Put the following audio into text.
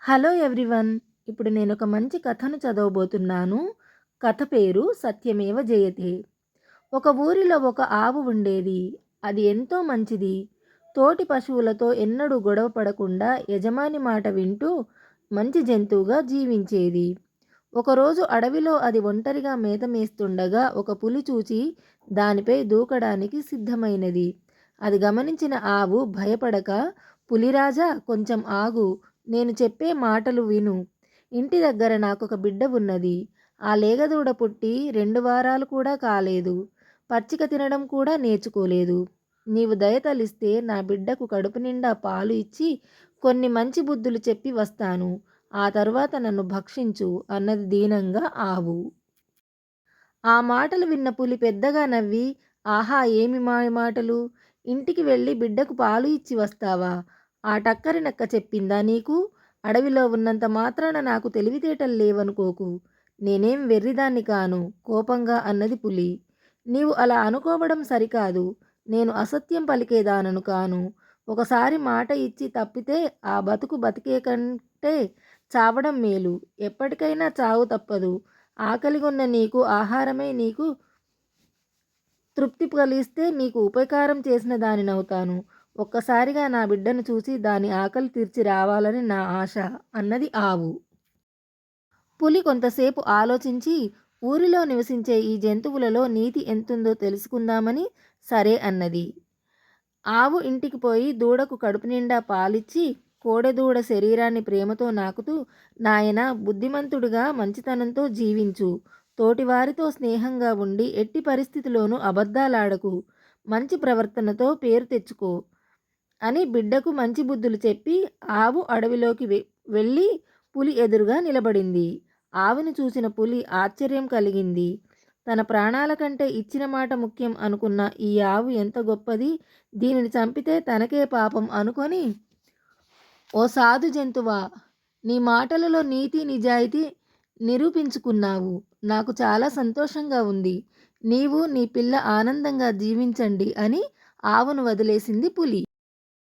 Hello everyone. ఇప్పుడు నేను ఒక మంచి కథను చదవబోతున్నాను. కథ పేరు సత్యమేవ జయతే. ఒక ఊరిలో ఒక ఆవు ఉండేది. అది ఎంతో మంచిది. తోటి పశువులతో ఎన్నడూ గొడవ పడకుండా యజమాని మాట వింటూ మంచి జంతువుగా జీవించేది. ఒకరోజు అడవిలో అది ఒంటరిగా మేత మేస్తుండగా ఒక పులి చూచి దానిపై దూకడానికి సిద్ధమైనది. అది గమనించిన ఆవు భయపడక, పులిరాజా, కొంచెం ఆగు, నేను చెప్పే మాటలు విను. ఇంటి దగ్గర నాకొక బిడ్డ ఉన్నది. ఆ లేగదూడ పుట్టి 2 వారాలు కూడా కాలేదు. పచ్చిక తినడం కూడా నేర్చుకోలేదు. నీవు దయ తలిస్తే నా బిడ్డకు కడుపు నిండా పాలు ఇచ్చి కొన్ని మంచి బుద్ధులు చెప్పి వస్తాను. ఆ తరువాత నన్ను భక్షించు అన్నది దీనంగా ఆవు. ఆ మాటలు విన్న పులి పెద్దగా నవ్వి, ఆహా, ఏమి మాటలు! ఇంటికి వెళ్ళి బిడ్డకు పాలు ఇచ్చి వస్తావా? ఆ టక్కరి నక్క చెప్పిందా నీకు? అడవిలో ఉన్నంత మాత్రాన నాకు తెలివితేటలు లేవనుకోకు. నేనేం వెర్రిదాన్ని కాను, కోపంగా అన్నది పులి. నీవు అలా అనుకోవడం సరికాదు. నేను అసత్యం పలికేదానను కాను. ఒకసారి మాట ఇచ్చి తప్పితే ఆ బతుకు బతికే కంటే చావడం మేలు. ఎప్పటికైనా చావు తప్పదు. ఆకలిగొన్న నీకు ఆహారమే నీకు తృప్తి కలిగిస్తే నీకు ఉపకారం చేసిన దానినవుతాను. ఒక్కసారిగా నా బిడ్డను చూసి దాని ఆకలి తీర్చి రావాలని నా ఆశ అన్నది ఆవు. పులి కొంతసేపు ఆలోచించి ఊరిలో నివసించే ఈ జంతువులలో నీతి ఎంతుందో తెలుసుకుందామని సరే అన్నది. ఆవు ఇంటికి పోయి దూడకు కడుపు నిండా పాలిచ్చి కోడెదూడ శరీరాన్ని ప్రేమతో నాకుతూ, నాయనా, బుద్ధిమంతుడిగా మంచితనంతో జీవించు. తోటివారితో స్నేహంగా ఉండి ఎట్టి పరిస్థితిలోనూ అబద్ధాలాడకు. మంచి ప్రవర్తనతో పేరు తెచ్చుకో అని బిడ్డకు మంచి బుద్ధులు చెప్పి ఆవు అడవిలోకి వెళ్ళి పులి ఎదురుగా నిలబడింది. ఆవుని చూసిన పులి ఆశ్చర్యం కలిగింది. తన ప్రాణాల కంటే ఇచ్చిన మాట ముఖ్యం అనుకున్న ఈ ఆవు ఎంత గొప్పది! దీనిని చంపితే తనకే పాపం అనుకొని, ఓ సాధు జంతువా, నీ మాటలలో నీతి నిజాయితీ నిరూపించుకున్నావు. నాకు చాలా సంతోషంగా ఉంది. నీవు నీ పిల్ల ఆనందంగా జీవించండి అని ఆవును వదిలేసింది పులి.